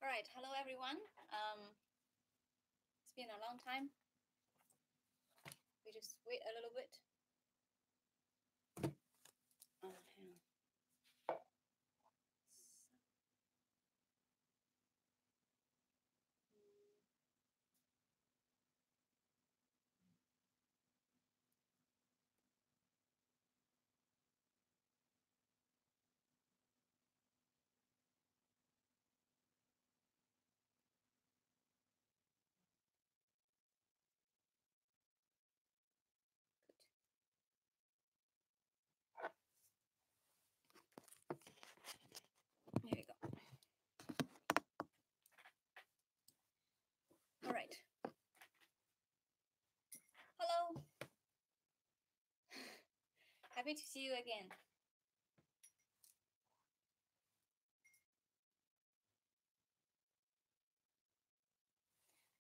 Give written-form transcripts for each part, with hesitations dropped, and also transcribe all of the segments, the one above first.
All right, hello everyone. It's been a long time. We just wait a little bit. Oh, hang on. Here we go. All right. Hello. Happy to see you again.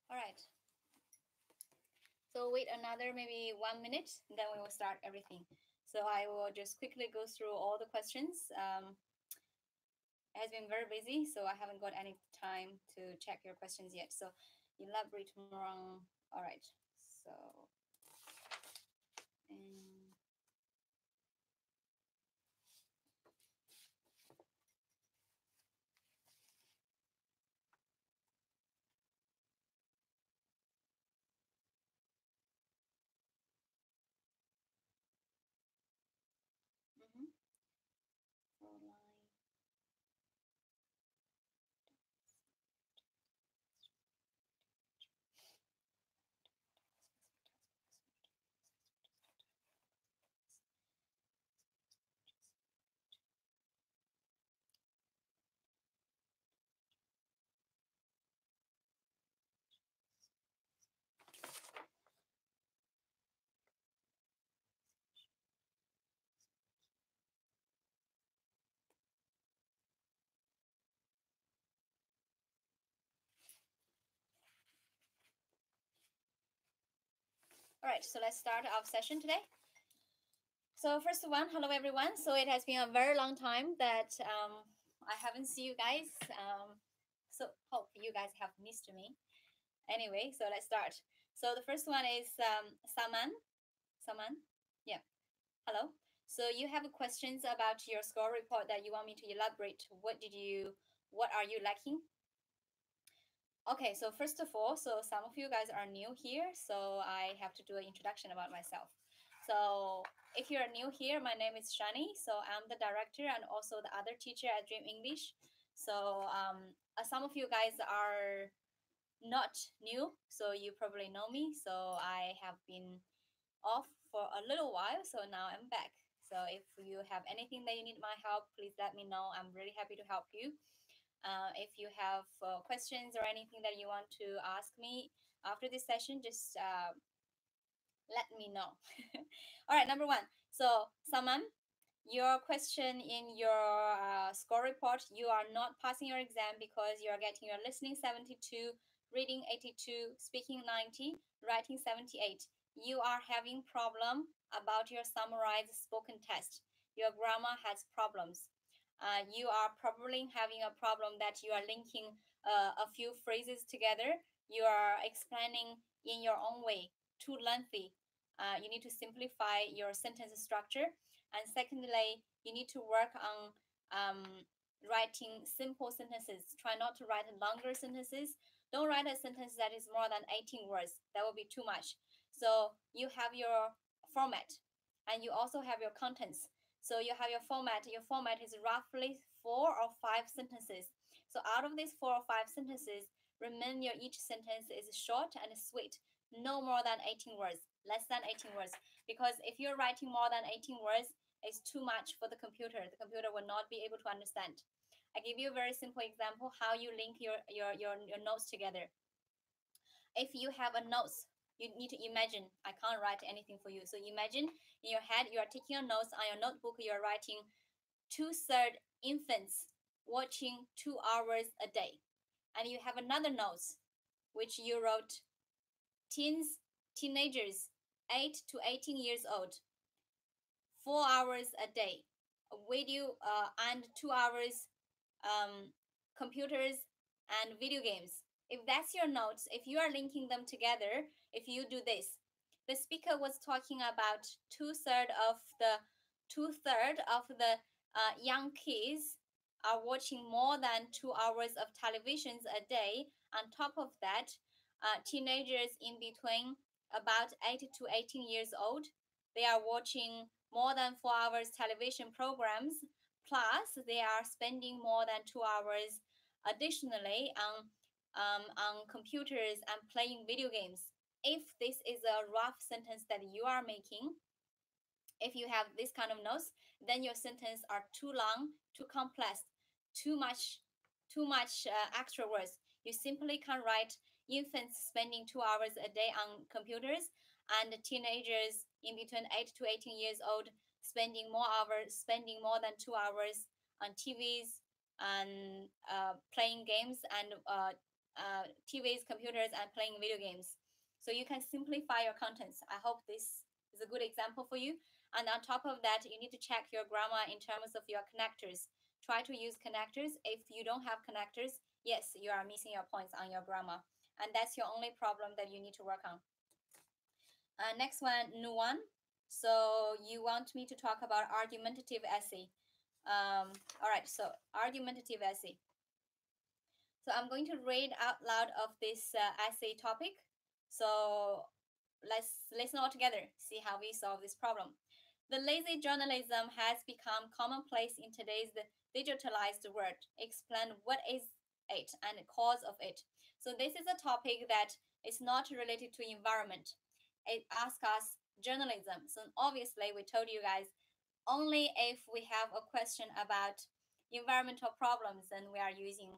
All right. So wait another maybe 1 minute, then we will start everything. So I will just quickly go through all the questions. It has been very busy, so I haven't got any time to check your questions yet. So elaborate more on. All right. So and for line. All right, so let's start our session today. So first one, hello everyone. So it has been a very long time that I haven't seen you guys. So hope you guys have missed me. Anyway, so let's start. So the first one is Saman. Yeah. Hello. So you have questions about your score report that you want me to elaborate. What are you lacking? Okay, so first of all, so some of you guys are new here, so I have to do an introduction about myself. So if you're new here, my name is Shani. So I'm the director and also the other teacher at Dream English. So some of you guys are not new, so you probably know me. So I have been off for a little while, so now I'm back. So if you have anything that you need my help, please let me know. I'm really happy to help you. If you have questions or anything that you want to ask me after this session, just let me know. All right, number one. So, Saman, your question in your score report, you are not passing your exam because you are getting your listening 72, reading 82, speaking 90, writing 78. You are having problem about your summarized spoken test. Your grammar has problems. You are probably having a problem that you are linking a few phrases together. You are explaining in your own way, too lengthy. You need to simplify your sentence structure. And secondly, you need to work on writing simple sentences. Try not to write longer sentences. Don't write a sentence that is more than 18 words. That will be too much. So you have your format and you also have your contents. So you have your format. Your format is roughly 4 or 5 sentences. So out of these 4 or 5 sentences, remember each sentence is short and sweet. No more than 18 words, less than 18 words. Because if you're writing more than 18 words, it's too much for the computer. The computer will not be able to understand. I give you a very simple example how you link your notes together. If you have a notes, you need to imagine. I can't write anything for you. So imagine in your head, you are taking your notes on your notebook, you're writing 2/3 infants watching 2 hours a day. And you have another notes, which you wrote teenagers 8 to 18 years old, 4 hours a day, a video and 2 hours computers and video games. If that's your notes, if you are linking them together, if you do this, the speaker was talking about two-third of the young kids are watching more than 2 hours of televisions a day. On top of that, teenagers in between about 8 to 18 years old, they are watching more than 4 hours television programs. Plus, they are spending more than 2 hours additionally on computers and playing video games. If this is a rough sentence that you are making, if you have this kind of notes, then your sentence are too long, too complex, too much extra words. You simply can write infants spending 2 hours a day on computers and teenagers in between 8 to 18 years old spending more than 2 hours on TVs and playing games and TVs, computers, and playing video games. So you can simplify your contents. I hope this is a good example for you. And on top of that, you need to check your grammar in terms of your connectors. Try to use connectors. If you don't have connectors, yes, you are missing your points on your grammar. And that's your only problem that you need to work on. Next one, new one. So you want me to talk about argumentative essay. All right, so argumentative essay. So I'm going to read out loud of this essay topic. So let's listen all together, see how we solve this problem. The lazy journalism has become commonplace in today's digitalized world. Explain what is it and the cause of it. So this is a topic that is not related to environment. It asks us journalism. So obviously we told you guys only if we have a question about environmental problems and we are using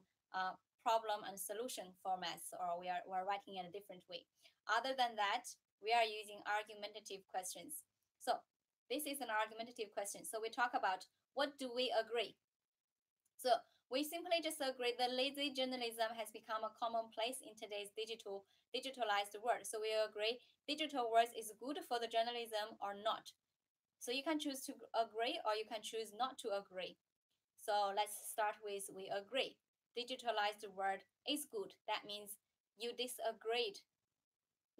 problem and solution formats, or we're writing in a different way. Other than that, we are using argumentative questions. So this is an argumentative question. So we talk about what do we agree? So we simply just agree that lazy journalism has become a commonplace in today's digitalized world. So we agree digital world is good for the journalism or not. So you can choose to agree or you can choose not to agree. So let's start with we agree. Digitalized world is good. That means you disagreed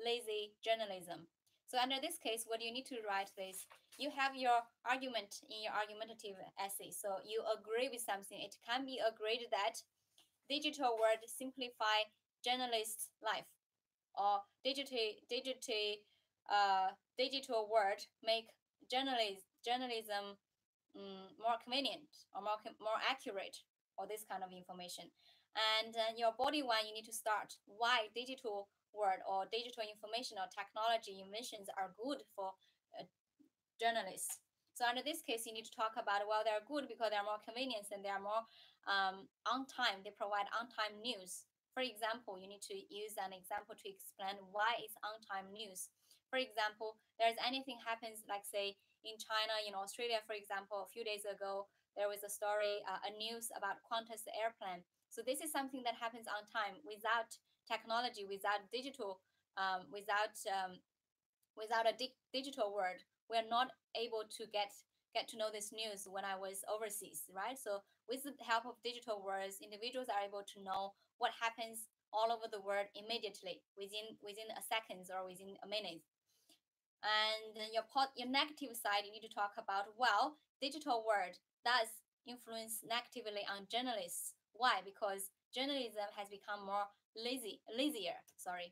lazy journalism. So under this case, what you need to write is you have your argument in your argumentative essay. So you agree with something. It can be agreed that digital world simplify journalist life, or digital world make journalism more convenient or more accurate, or this kind of information. And your body one, you need to start why digital world or digital information or technology inventions are good for journalists. So under this case, you need to talk about, well, they're good because they're more convenient and they are more on time. They provide on-time news. For example, you need to use an example to explain why it's on-time news. For example, there's anything happens, like say in China, in Australia, for example, a few days ago, there was a story, a news about Qantas airplane. So this is something that happens on time without technology, without digital, without a digital world. We're not able to get to know this news when I was overseas, right? So with the help of digital worlds, individuals are able to know what happens all over the world immediately, within a seconds or within a minute. And then your negative side, you need to talk about, well, digital world does influence negatively on journalists. Why? Because journalism has become more lazier. Sorry.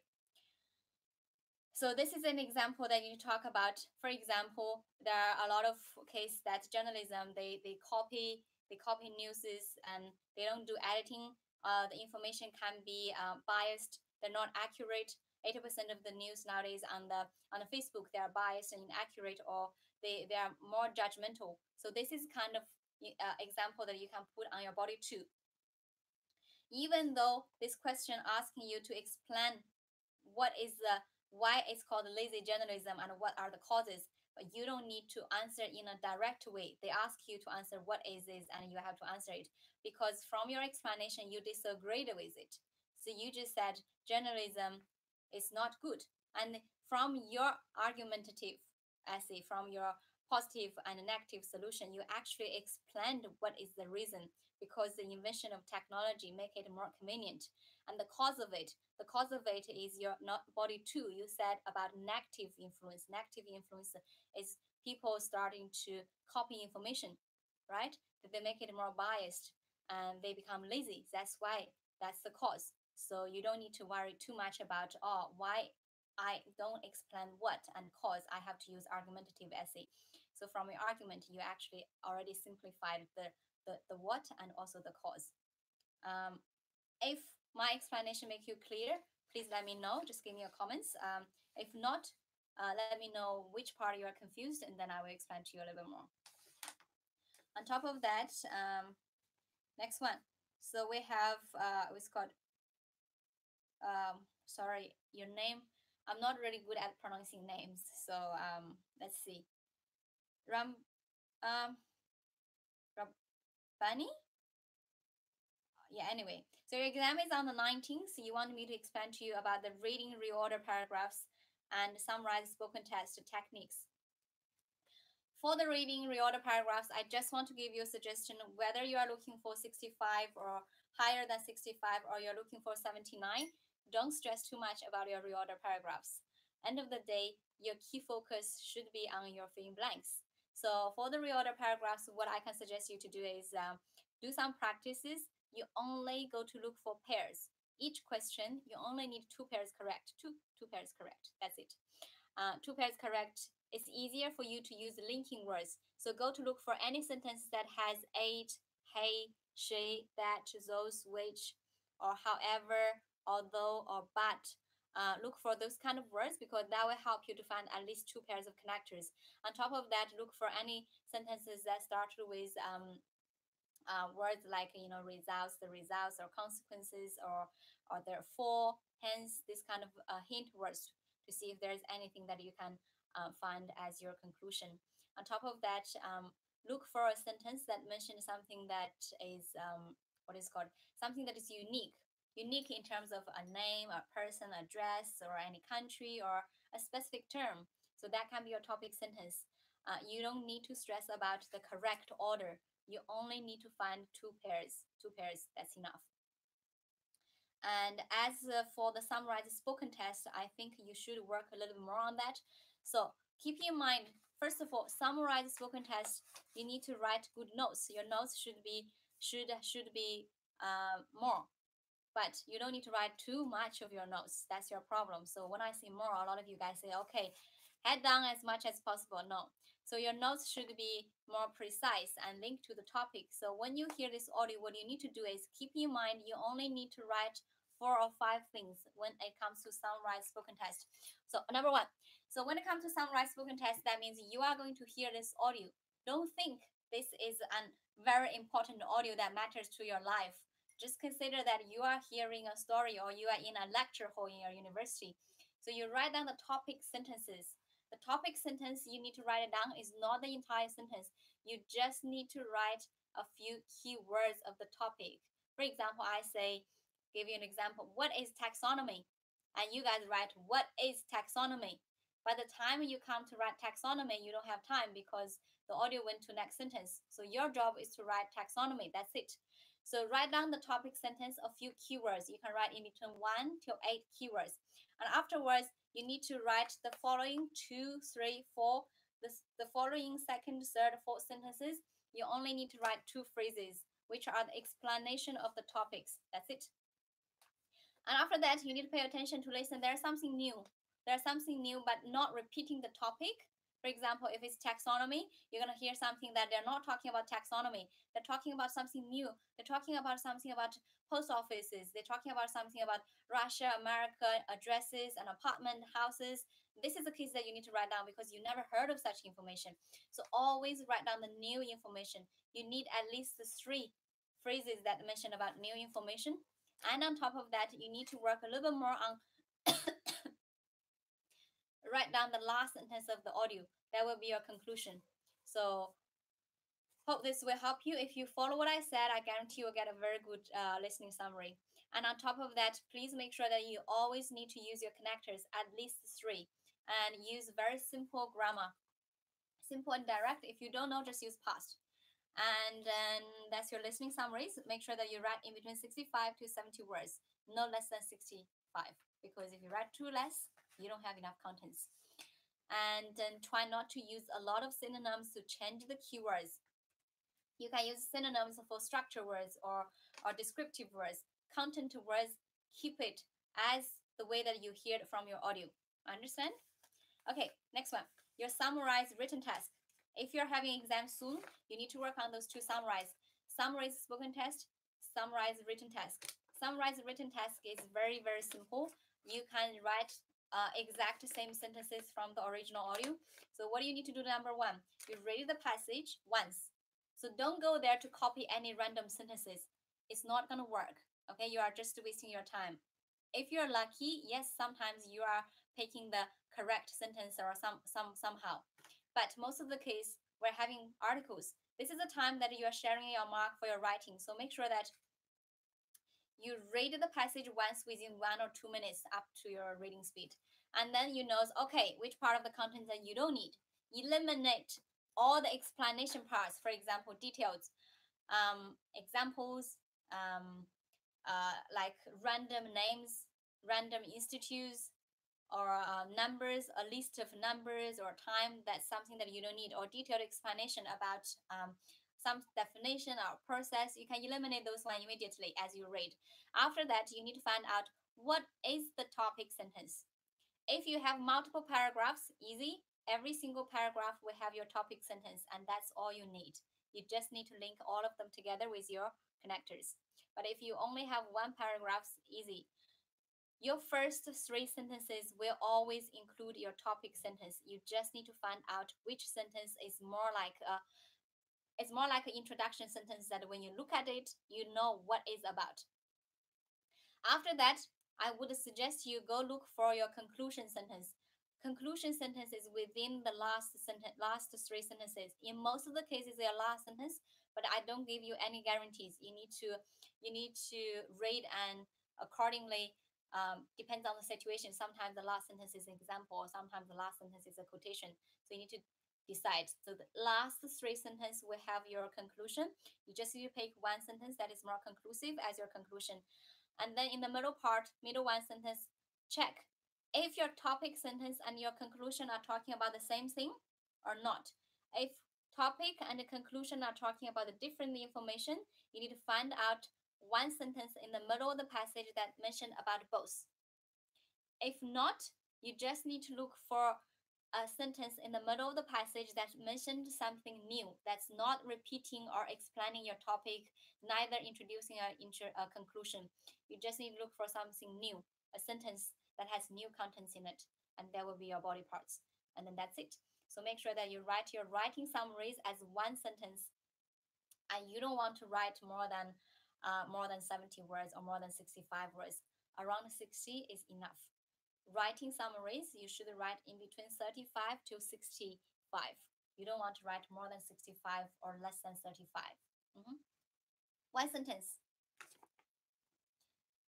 So this is an example that you talk about. For example, there are a lot of cases that journalism they copy news and they don't do editing. The information can be biased. They're not accurate. 80% of the news nowadays on the Facebook, they are biased and inaccurate, or they are more judgmental. So this is kind of example that you can put on your body too. Even though this question asking you to explain what is the why it's called lazy journalism and what are the causes, but you don't need to answer in a direct way. They ask you to answer what is this and you have to answer it, because from your explanation you disagreed with it. So you just said journalism is not good, and from your argumentative essay, from your positive and negative solution. You actually explained what is the reason, because the invention of technology make it more convenient. And the cause of it is your not body too. You said about negative influence. Negative influence is people starting to copy information, right? That they make it more biased and they become lazy. That's why. That's the cause. So you don't need to worry too much about, oh, why I don't explain what and cause. I have to use argumentative essay. So from your argument, you actually already simplified the what and also the cause. If my explanation make you clear, please let me know. Just give me a comments. If not, let me know which part you are confused, and then I will explain to you a little bit more. On top of that, next one. So we have it's called sorry, your name. I'm not really good at pronouncing names, so let's see. Rabbani? Yeah, anyway. So your exam is on the 19th, so you want me to explain to you about the reading reorder paragraphs and summarize spoken test techniques. For the reading reorder paragraphs, I just want to give you a suggestion whether you are looking for 65 or higher than 65 or you're looking for 79. Don't stress too much about your reorder paragraphs. End of the day, your key focus should be on your fill in blanks. So for the reorder paragraphs, what I can suggest you to do is do some practices. You only go to look for pairs. Each question, you only need two pairs correct. Two pairs correct. That's it. Two pairs correct. It's easier for you to use linking words. So go to look for any sentence that has ate, hey, she, that, those, which, or however, although, or but. Look for those kind of words because that will help you to find at least two pairs of connectors. On top of that, look for any sentences that start with words like, you know, results, the results, or consequences, or therefore, hence, this kind of hint words to see if there's anything that you can find as your conclusion. On top of that, look for a sentence that mentions something that is what is called something that is unique in terms of a name, a person, address, or any country, or a specific term. So that can be your topic sentence. You don't need to stress about the correct order. You only need to find two pairs. That's enough. And as for the summarized spoken test, I think you should work a little bit more on that. So keep in mind, first of all, summarize spoken test, you need to write good notes. Your notes should be more, but you don't need to write too much of your notes. That's your problem. So when I say more, a lot of you guys say, okay, head down as much as possible. No. So your notes should be more precise and linked to the topic. So when you hear this audio, what you need to do is keep in mind you only need to write 4 or 5 things when it comes to summarize spoken test. So number 1. So when it comes to summarize spoken test, that means you are going to hear this audio. Don't think this is a very important audio that matters to your life. Just consider that you are hearing a story or you are in a lecture hall in your university. So you write down the topic sentences. The topic sentence you need to write it down is not the entire sentence. You just need to write a few key words of the topic. For example, I say, give you an example, what is taxonomy? And you guys write, what is taxonomy? By the time you come to write taxonomy, you don't have time because the audio went to next sentence. So your job is to write taxonomy. That's it. So write down the topic sentence, a few keywords. You can write in between 1 to 8 keywords. And afterwards, you need to write the following 2, 3, 4, the following second, third, fourth sentences. You only need to write 2 phrases, which are the explanation of the topics. That's it. And after that, you need to pay attention to listen. There's something new. There's something new, but not repeating the topic. For example, if it's taxonomy, you're going to hear something that they're not talking about taxonomy. They're talking about something new. They're talking about something about post offices. They're talking about something about Russia, America, addresses, and apartment houses. This is a case that you need to write down because you never heard of such information. So always write down the new information. You need at least 3 phrases that mention about new information. And on top of that, you need to work a little bit more on write down the last sentence of the audio. That will be your conclusion. So hope this will help you. If you follow what I said, I guarantee you'll get a very good listening summary. And on top of that, please make sure that you always need to use your connectors, at least 3, and use very simple grammar. Simple and direct. If you don't know, just use past. And then that's your listening summaries. Make sure that you write in between 65 to 70 words, no less than 65, because if you write too less, you don't have enough contents. And then try not to use a lot of synonyms to change the keywords. You can use synonyms for structure words or descriptive words. Content words, keep it as the way that you hear it from your audio. Understand? Okay, next one. Your summarized written task. If you're having exam soon, you need to work on those two summarize. Summarize spoken test, summarize written task. Summarize written task is very, very simple. You can write exact same sentences from the original audio. So what do you need to do? Number one, you read the passage once. So don't go there to copy any random sentences. It's not going to work. Okay, you are just wasting your time. If you're lucky, yes, sometimes you are picking the correct sentence or somehow. But most of the case, we're having articles. This is the time that you are sharing your mark for your writing. So make sure that you read the passage once within 1 or 2 minutes up to your reading speed. And then you know, okay, which part of the content that you don't need. Eliminate all the explanation parts, for example, details, examples, like random names, random institutes, or numbers, a list of numbers or time. That's something that you don't need, or detailed explanation about some definition or process. You can eliminate those one immediately as you read. After that, you need to find out what is the topic sentence. If you have multiple paragraphs, easy. Every single paragraph will have your topic sentence, and that's all you need. You just need to link all of them together with your connectors. But if you only have one paragraph, easy. Your first 3 sentences will always include your topic sentence. You just need to find out which sentence is more like an introduction sentence that when you look at it, you know what it's about. After that, I would suggest you go look for your conclusion sentence. Conclusion sentence is within the last 3 sentences. In most of the cases, they are last sentence, but I don't give you any guarantees. You need to read and accordingly. Depends on the situation. Sometimes the last sentence is an example, or sometimes the last sentence is a quotation. So you need to decide. So the last 3 sentences will have your conclusion. You just need to pick one sentence that is more conclusive as your conclusion. And then in the middle part, middle one sentence, check if your topic sentence and your conclusion are talking about the same thing or not. If topic and the conclusion are talking about the different information, you need to find out one sentence in the middle of the passage that mentioned about both. If not, you just need to look for a sentence in the middle of the passage that mentioned something new, that's not repeating or explaining your topic, neither introducing a conclusion. You just need to look for something new, a sentence that has new contents in it, and that will be your body parts. And then that's it. So make sure that you write your writing summaries as one sentence, and you don't want to write more than 70 words or more than 65 words. Around 60 is enough. Writing summaries, you should write in between 35 to 65. You don't want to write more than 65 or less than 35. One sentence.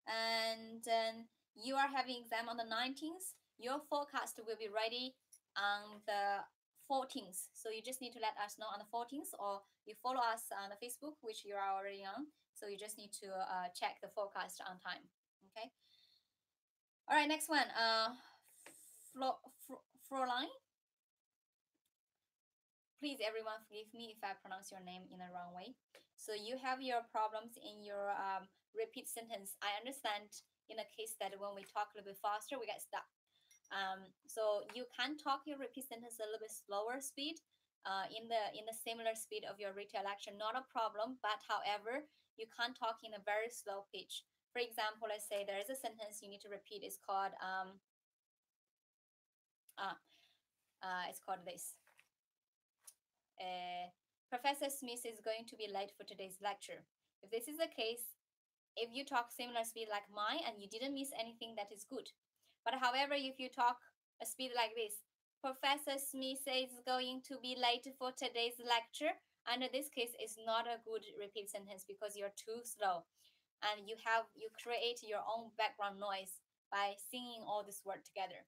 And then you are having exam on the 19th. Your forecast will be ready on the 14th. So you just need to let us know on the 14th, or you follow us on the Facebook, which you are already on. So you just need to check the forecast on time. Okay. All right, next one. Fräulein. Please, everyone, forgive me if I pronounce your name in the wrong way. So you have your problems in your repeat sentence. I understand in a case that when we talk a little bit faster, we get stuck. So you can talk your repeat sentence a little bit slower speed, in the similar speed of your retail lecture, not a problem. But however, you can't talk in a very slow pitch. For example, let's say there is a sentence you need to repeat. It's called this. Professor Smith is going to be late for today's lecture. If this is the case, if you talk similar speed like mine and you didn't miss anything, that is good. But however, if you talk a speed like this, Professor Smith is going to be late for today's lecture, under this case, is not a good repeat sentence because you're too slow, and you create your own background noise by singing all this word together.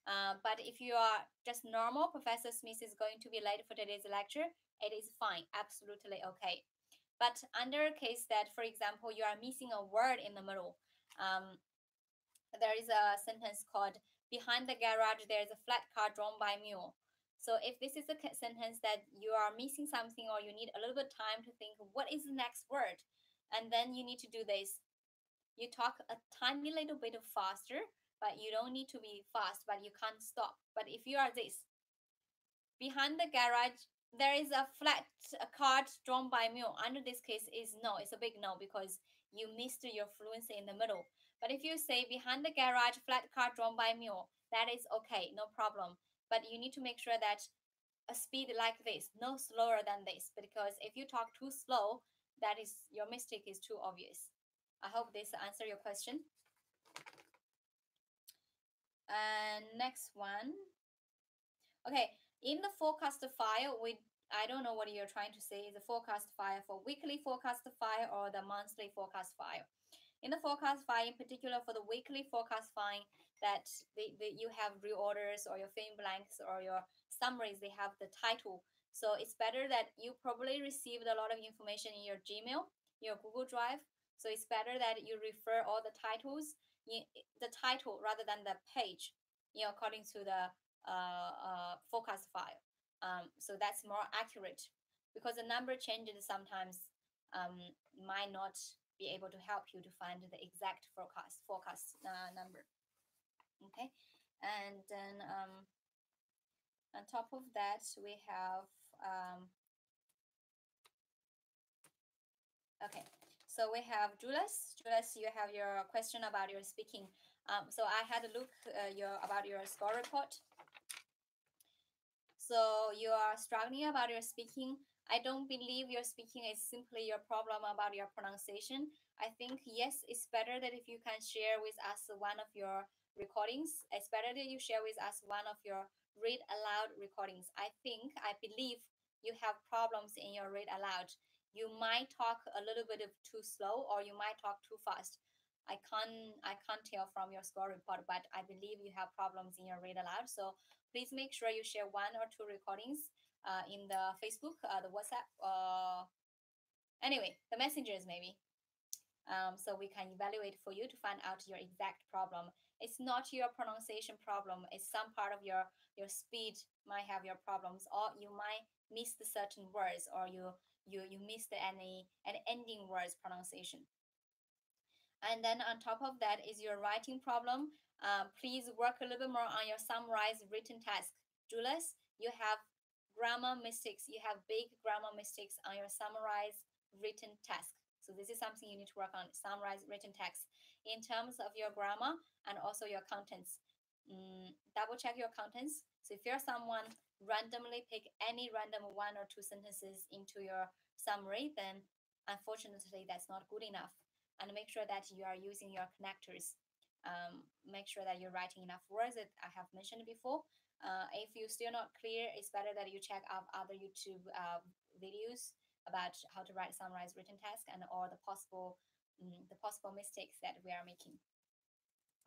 But if you are just normal, Professor Smith is going to be late for today's lecture, it is fine, absolutely okay. But under a case that, for example, you are missing a word in the middle, there is a sentence called, behind the garage, there is a flat car drawn by mule. So if this is a sentence that you are missing something or you need a little bit time to think, what is the next word? And then you need to do this. You talk a tiny little bit faster, but you don't need to be fast, but you can't stop. But if you are this, behind the garage, there is a flat card drawn by mule. Under this case is no, it's a big no because you missed your fluency in the middle. But if you say behind the garage, flat card drawn by mule, that is okay, no problem. But you need to make sure that a speed like this, no slower than this, because if you talk too slow, that is your mistake is too obvious. I hope this answer your question. And next one. Okay, in the forecast file, I don't know what you're trying to say. Is the forecast file for weekly forecast file or the monthly forecast file? In the forecast file, in particular for the weekly forecast file, that you have reorders or your fill in blanks or your summaries, they have the title. So it's better that you probably received a lot of information in your Gmail, your Google Drive. So it's better that you refer all the titles, the title rather than the page, according to the forecast file. So that's more accurate because the number changes sometimes might not be able to help you to find the exact forecast number. Okay, and then on top of that we have okay. So we have Julius. Julius, you have your question about your speaking. So I had a look about your score report. So you are struggling about your speaking. I don't believe your speaking is simply your problem about your pronunciation. I think, yes, it's better that if you can share with us one of your recordings. It's better that you share with us one of your read aloud recordings. I believe you have problems in your read aloud. You might talk a little bit too slow or you might talk too fast. I can't tell from your score report, but I believe you have problems in your read aloud. So please make sure you share one or two recordings in the Facebook, the WhatsApp, anyway, the messengers maybe. So we can evaluate for you to find out your exact problem. It's not your pronunciation problem. It's some part of your speed might have your problems, or you might miss the certain words, or you missed any ending words pronunciation. And then on top of that is your writing problem. Please work a little bit more on your summarized written task. Julius, you have grammar mistakes. You have big grammar mistakes on your summarized written task. So this is something you need to work on, summarized written text in terms of your grammar and also your contents. Double check your contents. So if you're someone randomly pick any random one or two sentences into your summary, then unfortunately that's not good enough. And make sure that you are using your connectors. Make sure that you're writing enough words that I have mentioned before. If you're still not clear, it's better that you check out other YouTube videos about how to write summarized written task and all the possible mistakes that we are making.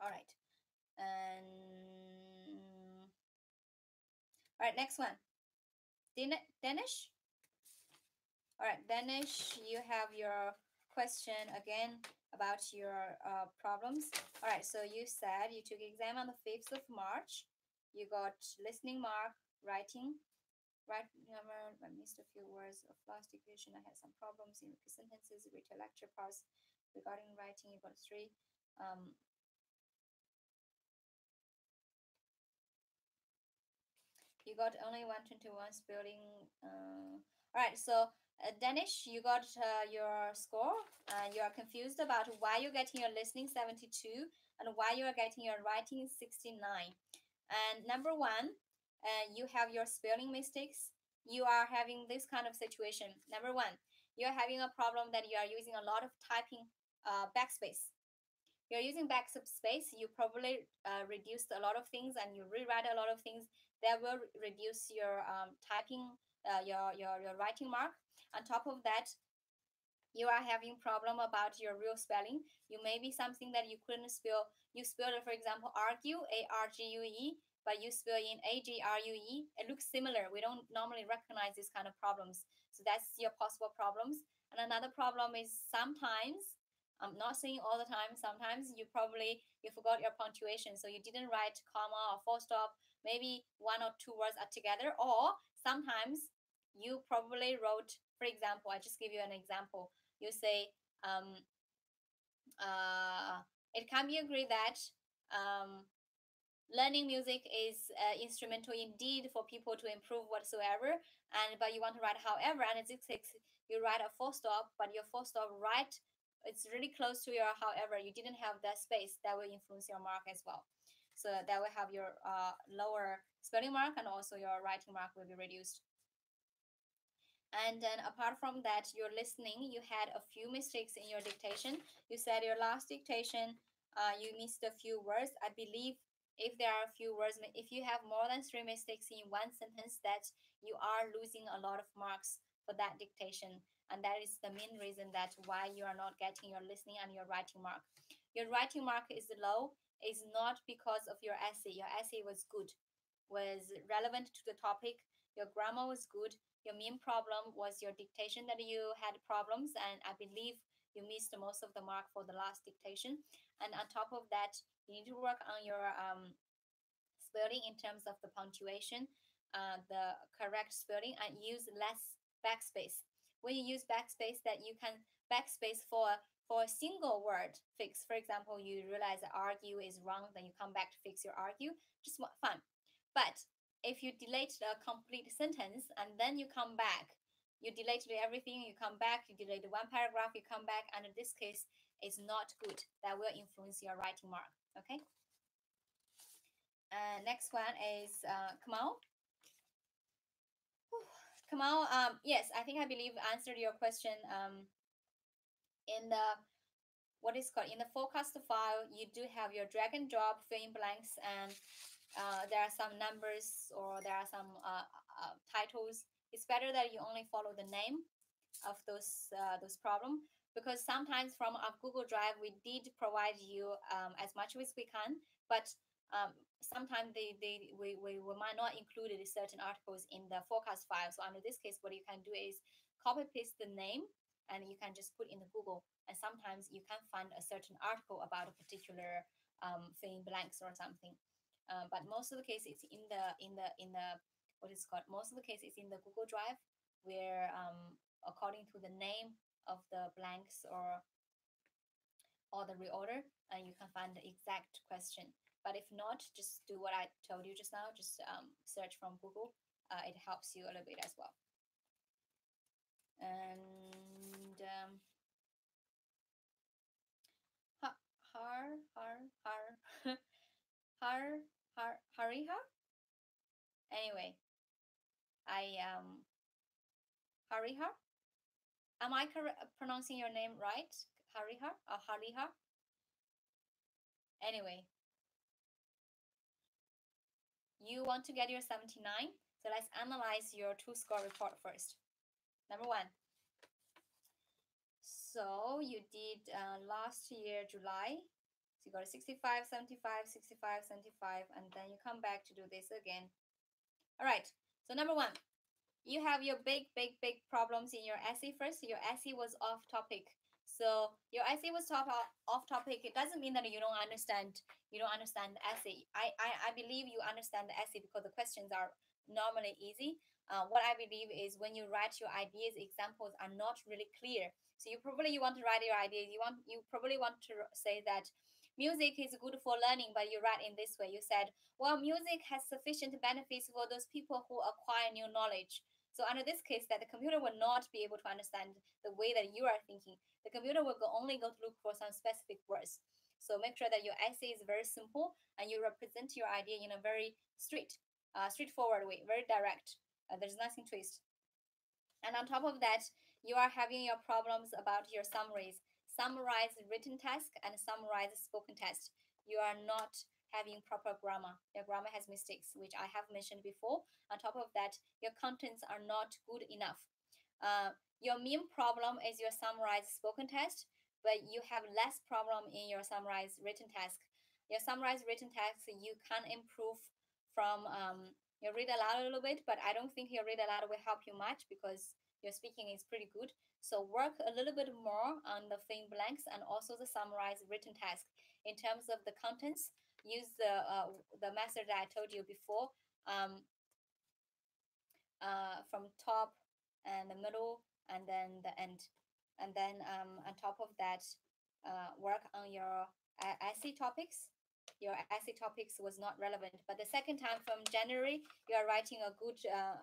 All right. All right, next one. Danish? All right, Danish, you have your question again about your problems. All right, so you said you took exam on the 5th of March. You got listening mark, writing. Right, I missed a few words of last equation. I had some problems in sentences, read your lecture parts. Regarding writing, you got 3. You got only 121 spelling. All right, so Danish, you got your score. You are confused about why you're getting your listening 72 and why you are getting your writing 69. And number one, you have your spelling mistakes. You are having this kind of situation. Number one, you're having a problem that you are using a lot of typing backspace. You're using backspace, you probably reduced a lot of things and you rewrite a lot of things that will reduce your typing, your writing mark. On top of that, you are having problem about your real spelling. You may be something that you couldn't spell. You spelled it, for example, argue, A-R-G-U-E, but you spell in A-G-R-U-E. It looks similar. We don't normally recognize this kind of problems. So that's your possible problems. And another problem is sometimes, I'm not saying all the time, sometimes you forgot your punctuation. So you didn't write comma or full stop. Maybe one or two words are together. Or sometimes you probably wrote, for example, I just give you an example. You say, um, it can be agreed that um, learning music is instrumental indeed for people to improve whatsoever. But you want to write however, and it's you write a full stop, but your full stop right, it's really close to your however. You didn't have that space that will influence your mark as well. So that will have your lower spelling mark, and also your writing mark will be reduced. And then apart from that, your listening, you had a few mistakes in your dictation. You said your last dictation, you missed a few words. I believe if there are a few words, if you have more than three mistakes in one sentence, that you are losing a lot of marks for that dictation. And that is the main reason that why you are not getting your listening and your writing mark. Your writing mark is low is not because of your essay. Your essay was good, was relevant to the topic. Your grammar was good. Your main problem was your dictation, that you had problems, and I believe you missed most of the mark for the last dictation. And on top of that, you need to work on your spelling in terms of the punctuation, the correct spelling, and use less backspace. When you use backspace, that you can backspace for a single word fix. For example, you realize that argue is wrong, then you come back to fix your argue. Just fun. But if you delete a complete sentence and then you come back, you delete everything, you come back, you delete one paragraph, you come back, and in this case, is not good. That will influence your writing mark. Okay. Next one is Kamal. Kamal, yes, I believe answered your question in the what is called in the forecast file. You do have your drag and drop fill in blanks, and there are some numbers or there are some titles. It's better that you only follow the name of those problem, because sometimes from our Google Drive we did provide you as much as we can, but sometimes we might not include certain articles in the forecast file. So under this case, what you can do is copy paste the name and you can just put in the Google, and sometimes you can find a certain article about a particular fill in blanks or something. But most of the case it's in the what is called, most of the case it's in the Google Drive, where according to the name of the blanks or the reorder, and you can find the exact question. But if not, just do what I told you just now. Just search from Google. It helps you a little bit as well. And Hariha. Anyway, Hariha. Am I pronouncing your name right? Hariha or Hariha? Anyway, you want to get your 79. So let's analyze your two-score report first. Number one. So you did last year, July. So you got a 65, 75, 65, 75, and then you come back to do this again. All right. So number one, you have your big problems in your essay first. Your essay was off topic. So your essay was off topic. It doesn't mean that you don't understand the essay. I believe you understand the essay because the questions are normally easy. What I believe is when you write your ideas, examples are not really clear. So you want to write your ideas. You probably want to say that music is good for learning, but you write in this way. You said, well, music has sufficient benefits for those people who acquire new knowledge. So under this case, that the computer will not be able to understand the way that you are thinking. The computer will only go to look for some specific words. So make sure that your essay is very simple and you represent your idea in a very straightforward way, very direct. There's nothing twist. And on top of that, you are having your problems about your summaries. Summarize written task and summarize spoken test. You are not having proper grammar. Your grammar has mistakes, which I have mentioned before. On top of that, your contents are not good enough. Your main problem is your summarized spoken test, but you have less problem in your summarized written task. Your summarized written task you can improve from you read aloud a little bit, but I don't think your read aloud will help you much because your speaking is pretty good. So work a little bit more on the fill in blanks and also the summarized written task. In terms of the contents, use the method that I told you before, from top and the middle and then the end. And then on top of that, work on your essay topics. Your essay topics was not relevant, but the second time from January, you are writing a good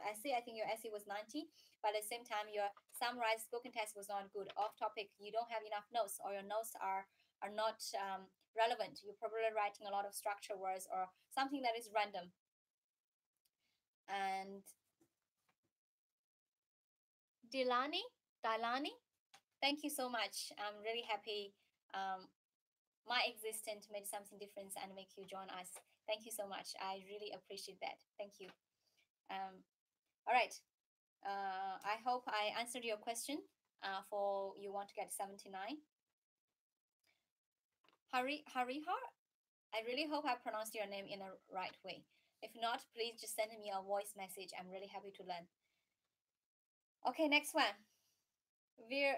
essay. I think your essay was 90, but at the same time, your summarized spoken test was not good. Off topic, you don't have enough notes, or your notes are not relevant. You're probably writing a lot of structure words or something that is random. And Dilani, thank you so much. I'm really happy. My existence made something different and make you join us. Thank you so much. I really appreciate that. Thank you. All right. I hope I answered your question. For you want to get 79. Harihar. I really hope I pronounced your name in the right way. If not, please just send me a voice message. I'm really happy to learn. Okay, next one. Vera,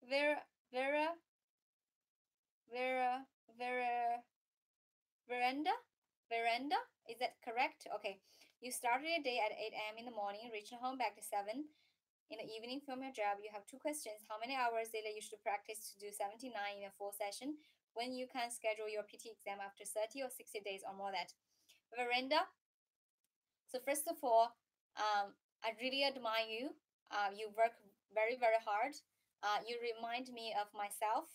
Vera, Vera, Vera, Vera, Veranda? Is that correct? Okay. You started your day at 8 a.m. in the morning, reaching home back to 7 in the evening from your job. You have two questions. How many hours daily you should practice to do 79 in a full session? When you can schedule your PT exam after 30 or 60 days or more that. Veranda. So first of all, I really admire you. You work very, very hard. You remind me of myself.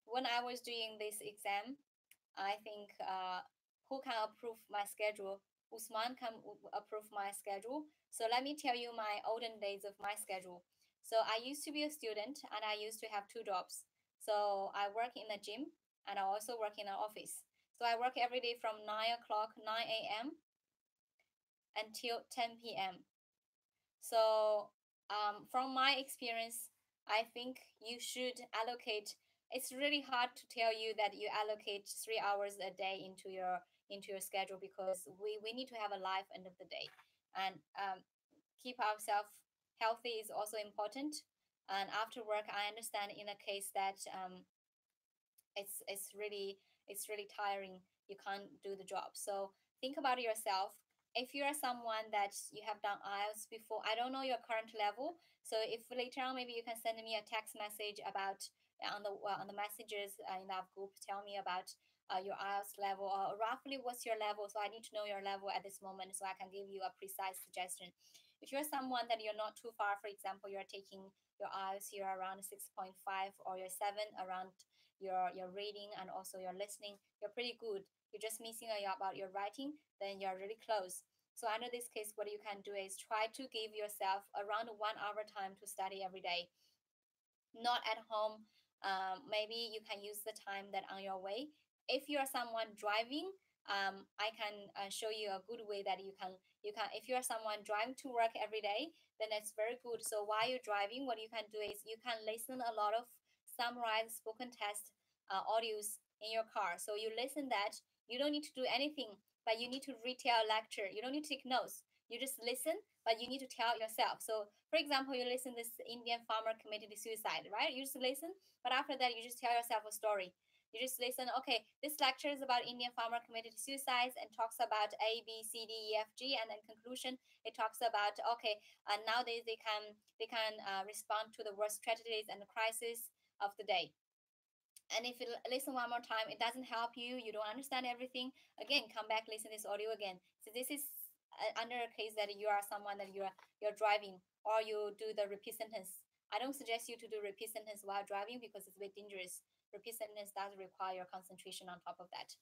When I was doing this exam, I think who can approve my schedule? Usman can approve my schedule. So let me tell you my olden days of my schedule. So I used to be a student and I used to have two jobs. So I work in a gym and I also work in an office. So I work every day from 9 o'clock, 9 a.m. until 10 p.m. So from my experience, I think you should allocate. It's really hard to tell you that you allocate 3 hours a day into your schedule because we need to have a life end of the day, and keep ourselves healthy is also important. And after work, I understand in a case that it's really tiring. You can't do the job. So think about yourself. If you are someone that you have done IELTS before, I don't know your current level. So if later on maybe you can send me a text message about on the messages in that group, tell me about your IELTS level or roughly what's your level. So I need to know your level at this moment so I can give you a precise suggestion. If you're someone that you're not too far, for example, you're taking your IELTS, you're around 6.5 or you're 7 around your reading and also your listening, you're pretty good. You're just missing about your writing, then you're really close. So under this case, what you can do is try to give yourself around 1 hour time to study every day. Not at home. Maybe you can use the time that on your way. If you are someone driving, I can show you a good way that you can. If you are someone driving to work every day, then it's very good. So while you're driving, what you can do is you can listen a lot of summarized spoken test audios in your car. So you listen that. You don't need to do anything, but you need to retell lecture. You don't need to take notes. You just listen, but you need to tell yourself. So, for example, you listen this Indian farmer committed suicide, right? You just listen, but after that, you just tell yourself a story. You just listen. Okay, this lecture is about Indian farmer committed suicides and talks about A, B, C, D, E, F, G, and then conclusion it talks about okay, nowadays they can respond to the worst tragedies and the crisis of the day. And if you listen one more time, it doesn't help you, you don't understand everything, again, come back, listen this audio again. So this is under a case that you are someone that you're driving or you do the repeat sentence. I don't suggest you to do repeat sentence while driving because it's a bit dangerous. Repeat sentence does require concentration on top of that.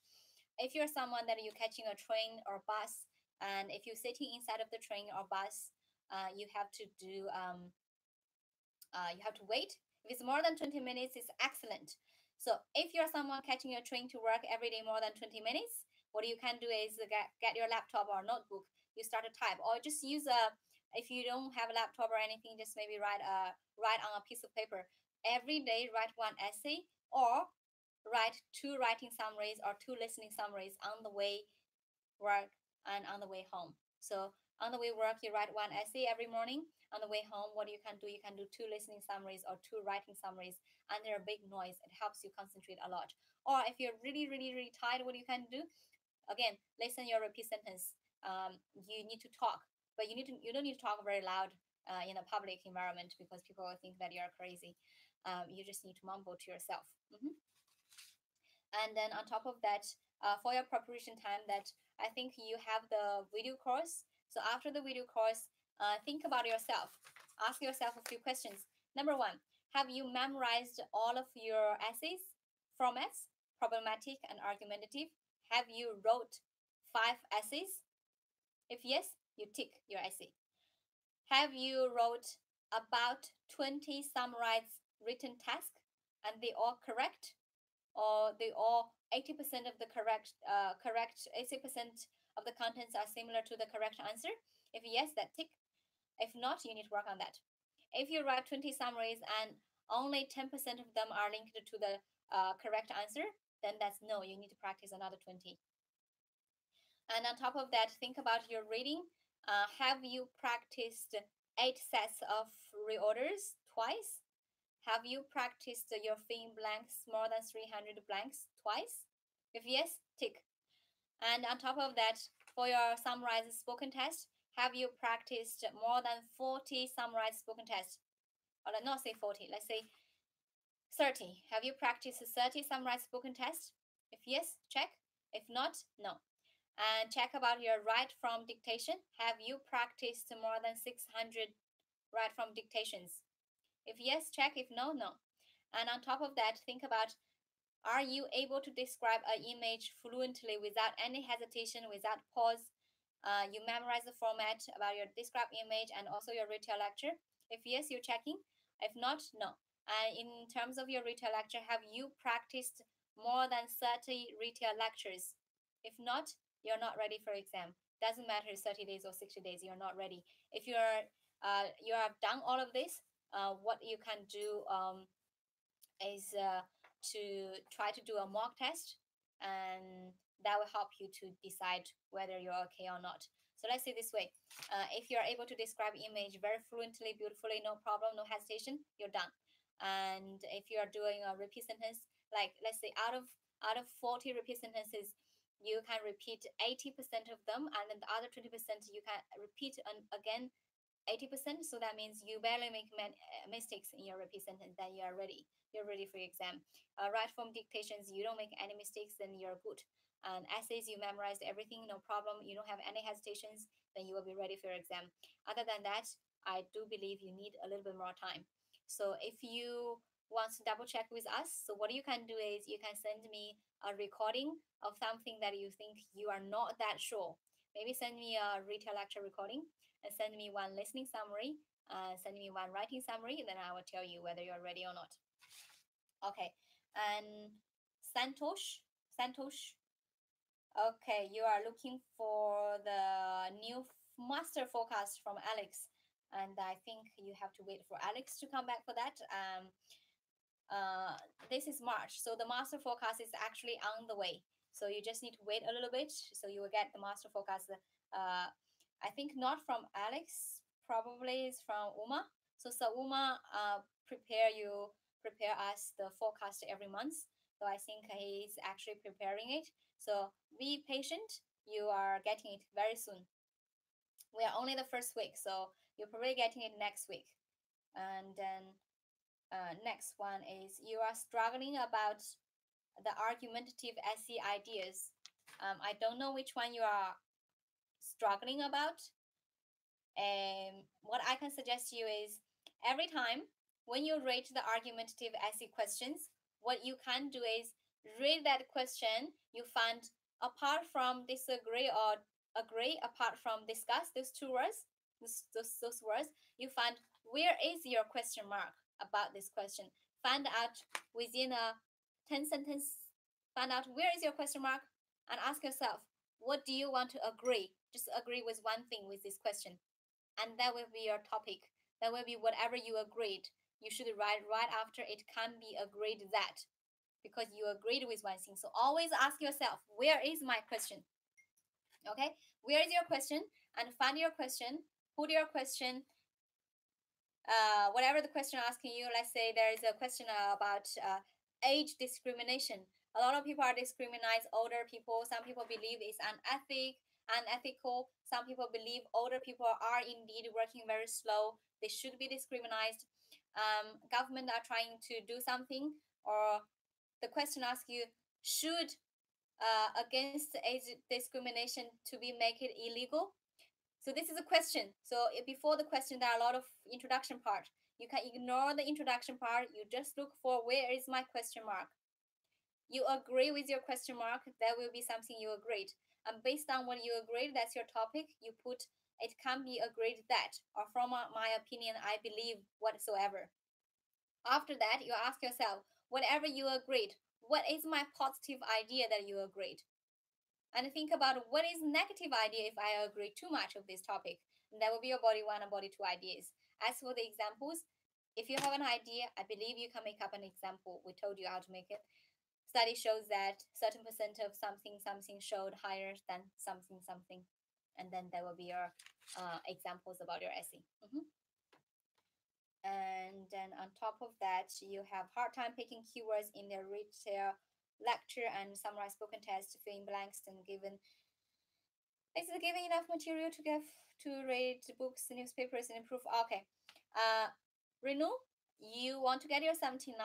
If you're someone that you're catching a train or bus, and if you're sitting inside of the train or bus, you have to do you have to wait. If it's more than 20 minutes, it's excellent. So if you're someone catching your train to work every day more than 20 minutes, what you can do is get your laptop or notebook. you start to type, or just use a, if you don't have a laptop or anything, just maybe write on a piece of paper. Every day write one essay, or write 2 writing summaries or 2 listening summaries on the way work and on the way home. So on the way work, you write 1 essay every morning. On the way home, what you can do 2 listening summaries or 2 writing summaries under a big noise. It helps you concentrate a lot. Or if you're really, really, really tired, what you can do, again, listen your repeat sentence. You need to talk, but you don't need to talk very loud in a public environment, because people will think that you're crazy. You just need to mumble to yourself. And then on top of that, for your preparation time, that I think you have the video course. So after the video course, think about yourself. Ask yourself a few questions. Number 1, have you memorized all of your essays formats, problematic and argumentative? Have you wrote 5 essays? If yes, you tick your essay. Have you wrote about 20 summarized written tasks, and they all correct? Or they all 80% of the correct 80% of the contents are similar to the correct answer? If yes, that tick. If not, you need to work on that. If you write 20 summaries and only 10% of them are linked to the correct answer, then that's no, you need to practice another 20. And on top of that, think about your reading. Have you practiced 8 sets of reorders twice? Have you practiced your filling blanks more than 300 blanks twice? If yes, tick. And on top of that, for your summarized spoken test, have you practiced more than 40 summarized spoken tests? Or let's not say 40, let's say 30. Have you practiced 30 summarized spoken tests? If yes, check. If not, no. And check about your write from dictation. Have you practiced more than 600 write from dictations? If yes, check. If no, no. And on top of that, think about, are you able to describe an image fluently without any hesitation, without pause? You memorize the format about your describe image and also your retail lecture. If yes, you're checking. If not, no. And in terms of your retail lecture, have you practiced more than 30 retail lectures? If not, you're not ready for exam. Doesn't matter 30 days or 60 days, you're not ready. If you have done all of this, what you can do is to try to do a mock test, and that will help you to decide whether you're okay or not. So let's say this way, if you're able to describe image very fluently, beautifully, no problem, no hesitation, you're done. And if you are doing a repeat sentence, like let's say out of 40 repeat sentences, you can repeat 80% of them, and then the other 20% you can repeat again 80%. So that means you barely make mistakes in your repeat sentence, then you are ready. You're ready for your exam. Write from dictations, you don't make any mistakes, then you're good. And essays, you memorized everything, no problem. You don't have any hesitations, then you will be ready for your exam. Other than that, I do believe you need a little bit more time. So if you want to double check with us, so what you can do is you can send me a recording of something that you think you are not that sure. Maybe send me a retail lecture recording, and send me 1 listening summary, send me 1 writing summary, then I will tell you whether you're ready or not. Okay, and Santosh, okay, you are looking for the new master forecast from Alex, and I think you have to wait for Alex to come back for that. This is March, so the master forecast is actually on the way. So you just need to wait a little bit, so you will get the master forecast. I think not from Alex, probably is from Uma. So Uma prepare us the forecast every month. So I think he's actually preparing it. So be patient. You are getting it very soon. We are only the first week, so you're probably getting it next week. And then next one is, you are struggling about the argumentative essay ideas. I don't know which one you are struggling about. What I can suggest you is, every time when you rate the argumentative essay questions, what you can do is read that question. You find, apart from disagree or agree, apart from discuss, those 2 words, those words, you find where is your question mark about this question. Find out within a 10 sentence, find out where is your question mark, and ask yourself, What do you want to agree? Just agree with one thing with this question, and that will be your topic. That will be whatever you agreed. You should write right after it can be agreed that, because you agreed with one thing. So always ask yourself, where is my question? Okay, where is your question? And find your question, put your question, whatever the question asking you. Let's say there is a question about age discrimination. A lot of people are discriminate older people. Some people believe it's unethical. Some people believe older people are indeed working very slow. They should be discriminated. Government are trying to do something, or the question asks you, should against age discrimination to be make it illegal? So this is a question. So before the question, there are a lot of introduction part. You can ignore the introduction part. You just look for where is my question mark. You agree with your question mark, that will be something you agreed. And based on what you agreed, that's your topic. You put it can be agreed that, or from my opinion, I believe whatsoever. After that, you ask yourself, whatever you agreed, what is my positive idea that you agreed? And think about what is negative idea if I agree too much of this topic. And that will be your body one and body two ideas. As for the examples, if you have an idea, I believe you can make up an example. We told you how to make it. Study shows that certain percent of something something showed higher than something something, and then there will be your examples about your essay. And then on top of that, you have hard time picking keywords in the retail lecture and summarize spoken test, fill in blanks, and given is it giving enough material to give to read books, newspapers, and improve? Okay. Renu, you want to get your 79.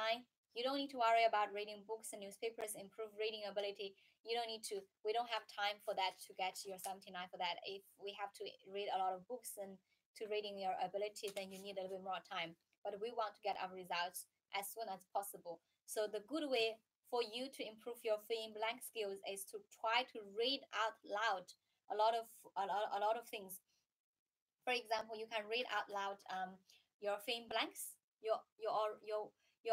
You don't need to worry about reading books and newspapers, improve reading ability. You don't need to. We don't have time for that to get your 79 for that. If we have to read a lot of books and to reading your ability, then you need a little bit more time. But we want to get our results as soon as possible. So the good way for you to improve your fill in blank skills is to try to read out loud a lot of things. For example, you can read out loud your fill in blanks. You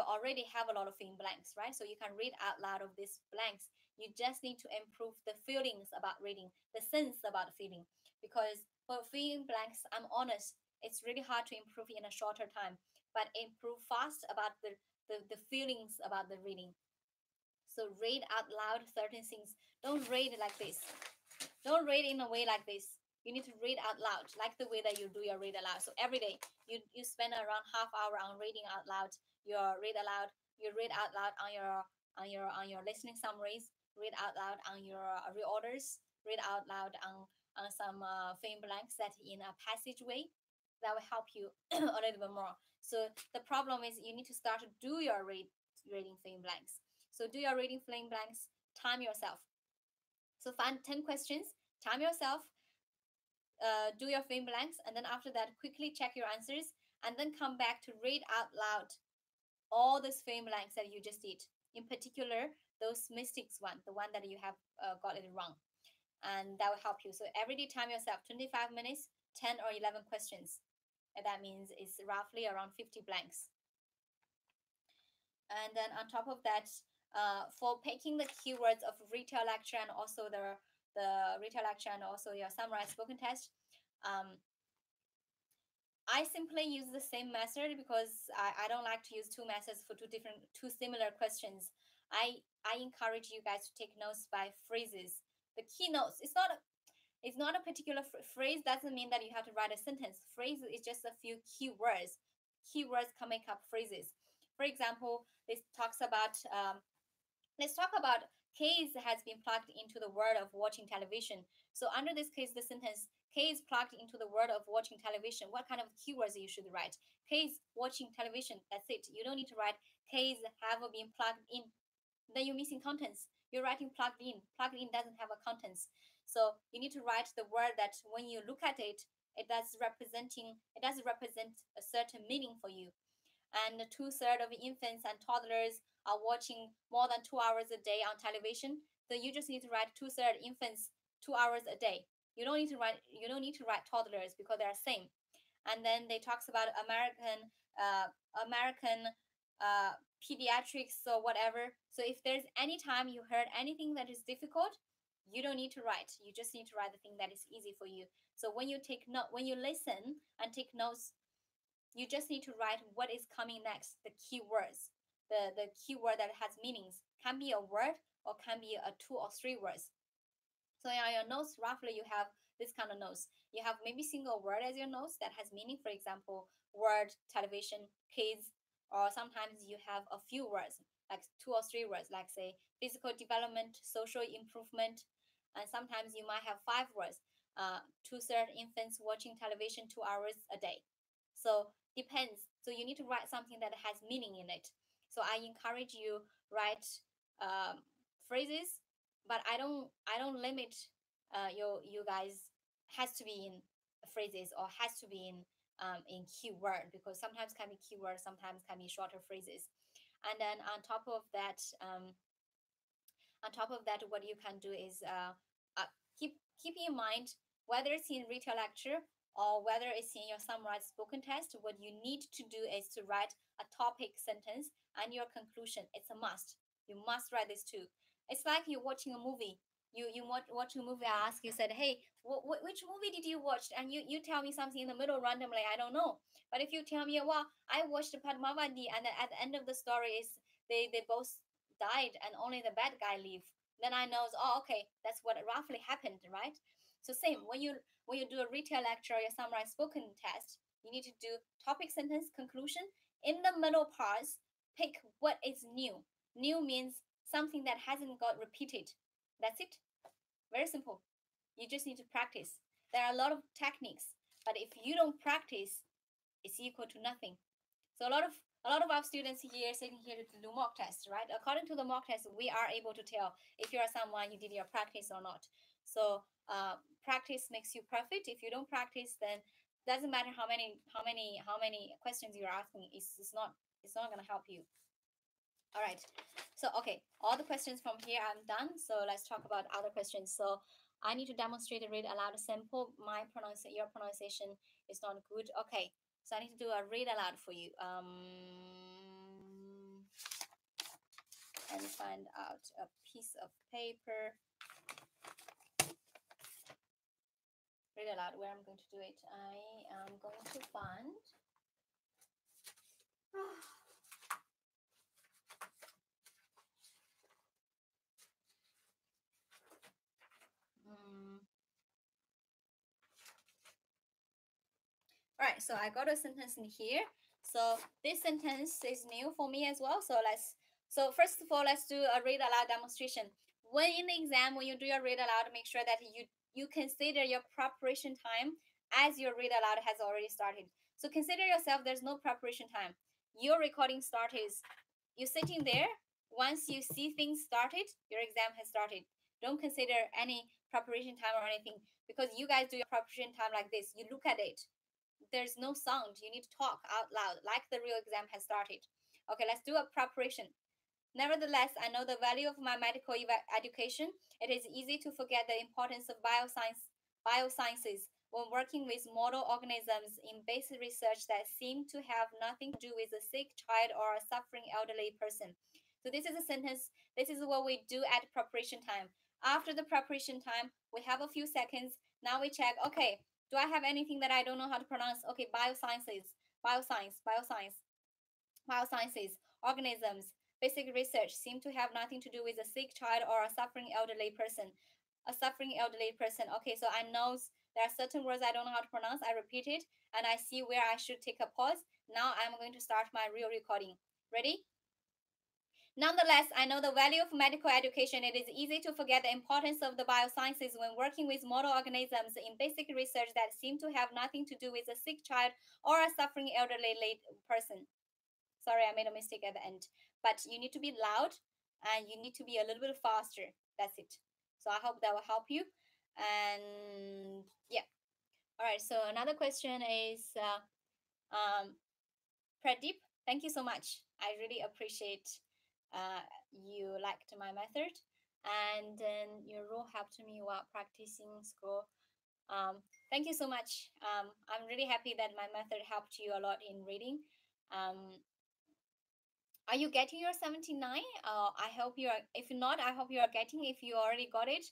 already have a lot of fill in blanks, right? So you can read out loud of these blanks. You just need to improve the feelings about reading, the sense about feeling. Because for fill in blanks, I'm honest, it's really hard to improve in a shorter time, but improve fast about the feelings about the reading. So read out loud certain things. Don't read like this. Don't read in a way like this. You need to read out loud, like the way that you do your read aloud. So every day you spend around half hour on reading out loud. You read aloud. You read out loud on your listening summaries. Read out loud on your reorders. Read out loud on some fill in blanks that in a passage way. That will help you a little bit more. So the problem is you need to start to do your reading fill in blanks. So do your reading fill in blanks. Time yourself. So find 10 questions, time yourself, do your fill in blanks, and then after that, quickly check your answers, and then come back to read out loud all those fill in blanks that you just did. In particular, those mystics one, the one that you have got it wrong. And that will help you. So every day, time yourself 25 minutes, 10 or 11 questions. And that means it's roughly around 50 blanks. And then on top of that, for picking the keywords of retail lecture and also the retail lecture and also your summarized spoken test, I simply use the same method because I don't like to use two methods for two similar questions. I encourage you guys to take notes by phrases. The keynotes, it's not a particular phrase. Doesn't mean that you have to write a sentence. Phrase is just a few keywords. Keywords can make up phrases. For example, let's talk about case has been plugged into the word of watching television. So under this case, the sentence case plugged into the word of watching television. What kind of keywords you should write? Case watching television. That's it. You don't need to write case have been plugged in. Then you're missing contents. You're writing plugged in. Plugged in doesn't have a contents. So you need to write the word that when you look at it, it does represent a certain meaning for you. And 2/3 of infants and toddlers are watching more than 2 hours a day on television. So you just need to write 2/3 infants 2 hours a day. You don't need to write toddlers because they're same. And then they talks about American pediatrics or whatever. So if there's any time you heard anything that is difficult, You don't need to write. You just need to write the thing that is easy for you. So when you take note, when you listen and take notes, you just need to write what is coming next, the keywords, the keyword that has meanings. Can be a word or can be a 2 or 3 words. So in your notes, roughly you have this kind of notes. You have maybe single word as your notes that has meaning. For example, word, television, kids, or sometimes you have a few words, like 2 or 3 words, like say physical development, social improvement, and sometimes you might have 5 words. 2/3 infants watching television 2 hours a day. So depends. So you need to write something that has meaning in it. So I encourage you write phrases, but I don't limit you guys has to be in phrases or has to be in keyword, because sometimes can be keyword, sometimes can be shorter phrases. And then on top of that, what you can do is keep in mind, whether it's in retail lecture or whether it's in your summarized spoken test, what you need to do is to write a topic sentence and your conclusion. It's a must. You must write this too. It's like you're watching a movie. You watch a movie. I ask you, said, hey, which movie did you watch? And you tell me something in the middle randomly. I don't know. But if you tell me, well, I watched Padmavati, and then at the end of the story is they both died and only the bad guy lived, then I know, oh, okay, that's what roughly happened, right? So same when you do a retail lecture or your summarized spoken test, you need to do topic, sentence, conclusion. In the middle parts, pick what is new. New means something that hasn't got repeated. That's it. Very simple. You just need to practice. There are a lot of techniques, but if you don't practice, it's equal to nothing. So a lot of our students here sitting here to do mock tests, right? According to the mock test, we are able to tell if you are someone you did your practice or not. So practice makes you perfect. If you don't practice, then doesn't matter how many questions you're asking. It's not gonna help you. All right. So okay, all the questions from here I'm done. So let's talk about other questions. So I need to demonstrate a read aloud sample. Your pronunciation is not good. Okay. So I need to do a read aloud for you. And find out a piece of paper. Read aloud. Where I'm going to do it? I am going to find. All right. So I got a sentence in here. So this sentence is new for me as well. So first of all, let's do a read aloud demonstration. When in the exam, when you do your read aloud, make sure that you consider your preparation time as your read aloud has already started. So consider yourself, there's no preparation time. Your recording started. You're sitting there. Once you see things started, your exam has started. Don't consider any preparation time or anything, because you guys do your preparation time like this. You look at it, there's no sound. You need to talk out loud like the real exam has started. Okay, let's do a preparation. Nevertheless, I know the value of my medical education. It is easy to forget the importance of biosciences when working with model organisms in basic research that seem to have nothing to do with a sick child or a suffering elderly person. So this is a sentence. This is what we do at preparation time. After the preparation time, we have a few seconds. Now we check, okay, do I have anything that I don't know how to pronounce? Okay, biosciences, organisms, basic research seem to have nothing to do with a sick child or a suffering elderly person. Okay, so I know there are certain words I don't know how to pronounce. I repeat it and I see where I should take a pause. Now I'm going to start my real recording. Ready? Nonetheless, I know the value of medical education. It is easy to forget the importance of the biosciences when working with model organisms in basic research that seem to have nothing to do with a sick child or a suffering elderly person. Sorry, I made a mistake at the end. But you need to be loud and you need to be a little bit faster. That's it. So I hope that will help you. And yeah. All right. So another question is Pradeep. Thank you so much. I really appreciate you liked my method. And then your role helped me while practicing school. Thank you so much. I'm really happy that my method helped you a lot in reading. Are you getting your 79? I hope you are. If not, I hope you are getting. If you already got it,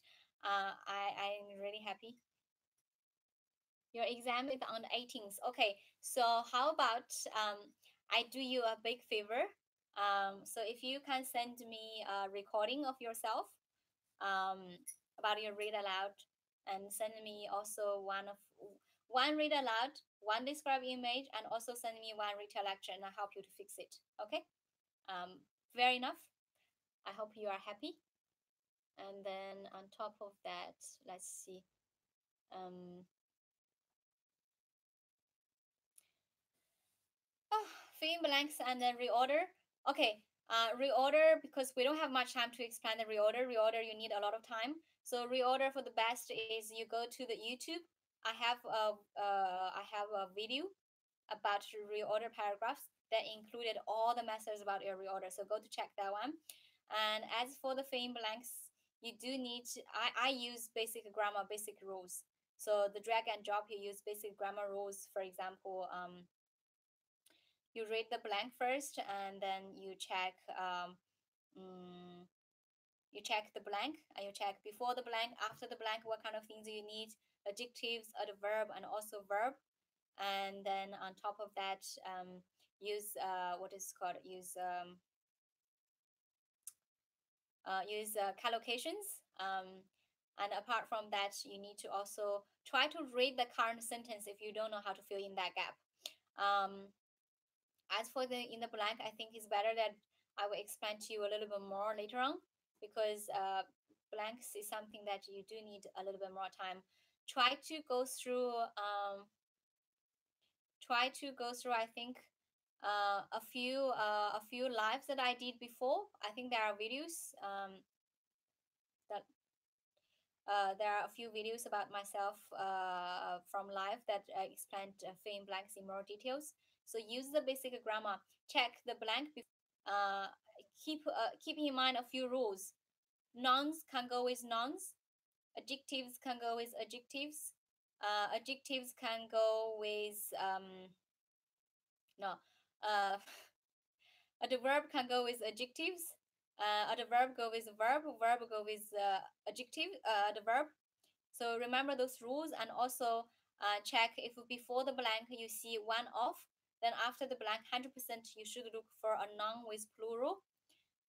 I'm really happy. Your exam is on the 18th. Okay, so how about I do you a big favor. So if you can send me a recording of yourself um, about your read aloud, and send me also one read aloud, one describe image, and also send me one retail lecture, and I'll help you to fix it. Okay. Fair enough. I hope you are happy. And then on top of that, let's see. Fill in blanks and then reorder. Okay, reorder, because we don't have much time to explain the reorder. Reorder, you need a lot of time. So reorder for the best is you go to the YouTube. I have a video about reorder paragraphs that included all the methods about your reorder. So go to check that one. And as for the fill in blanks, you do need to, I use basic grammar, basic rules. So the drag and drop, you use basic grammar rules. For example, you read the blank first, and then you check the blank, and you check before the blank, after the blank, what kind of things you need, adjectives, adverb, and also verb. And then on top of that, use what is called use collocations. And apart from that, you need to also try to read the current sentence if you don't know how to fill in that gap. As for the in the blank, I think it's better that I will explain to you a little bit more later on, because blanks is something that you do need a little bit more time. Try to go through. I think a few lives that I did before. I think there are videos that there are a few videos about myself from live that explained fill in blanks in more details. So use the basic grammar. Check the blank. Keep in mind a few rules. Nouns can go with nouns. Adjectives can go with adjectives. Adjectives can go with no. The verb can go with adjectives. The verb go with verb. Verb go with adjective. The verb. So remember those rules, and also check if before the blank you see one off, then after the blank 100% you should look for a noun with plural.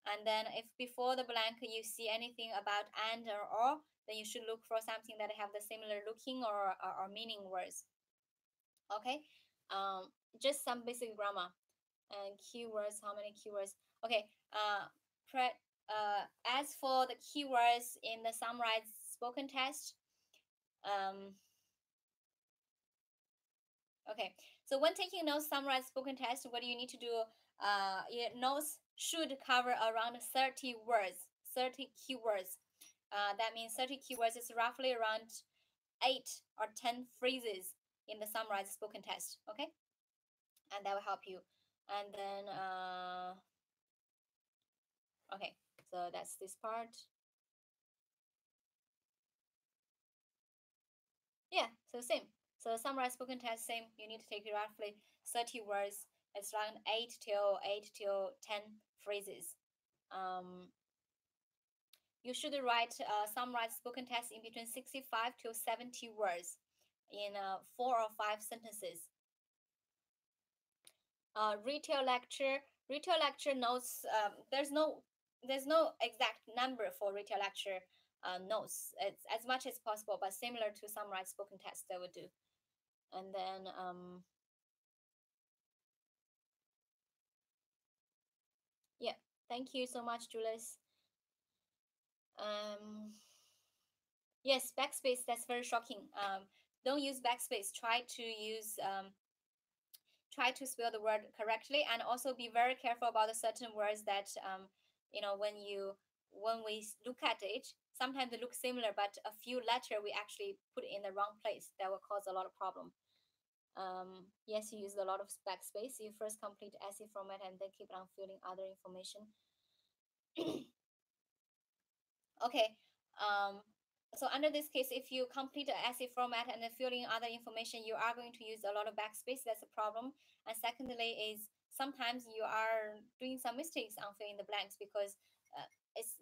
And then if before the blank you see anything about and or, then you should look for something that have the similar looking or meaning words. Okay, just some basic grammar. And keywords, how many keywords? Okay, as for the keywords in the summarized spoken test, okay, so when taking notes summarized spoken test, what do you need to do? Your notes should cover around 30 words, 30 keywords. That means 30 keywords is roughly around 8 or 10 phrases in the summarized spoken test. Okay, and that will help you. And then okay, so that's this part. Yeah, so same. So summarize spoken test, same. You need to take roughly 30 words. It's around 8 till 10 phrases. You should write summarize spoken test in between 65 to 70 words in 4 or 5 sentences. Retail lecture notes. There's no exact number for retail lecture notes. It's as much as possible, but similar to summarize spoken test, that would do. And then yeah, thank you so much, Julius. Yes, backspace, that's very shocking. Don't use backspace. Try to spell the word correctly, and also be very careful about the certain words that when we look at it, sometimes they look similar, but a few letter we actually put in the wrong place. That will cause a lot of problem. Yes, you use a lot of backspace. You first complete essay format and then keep on filling other information. Okay. So under this case, if you complete the essay format and then fill in other information, you are going to use a lot of backspace. That's a problem. And secondly is sometimes you are doing some mistakes on filling the blanks, because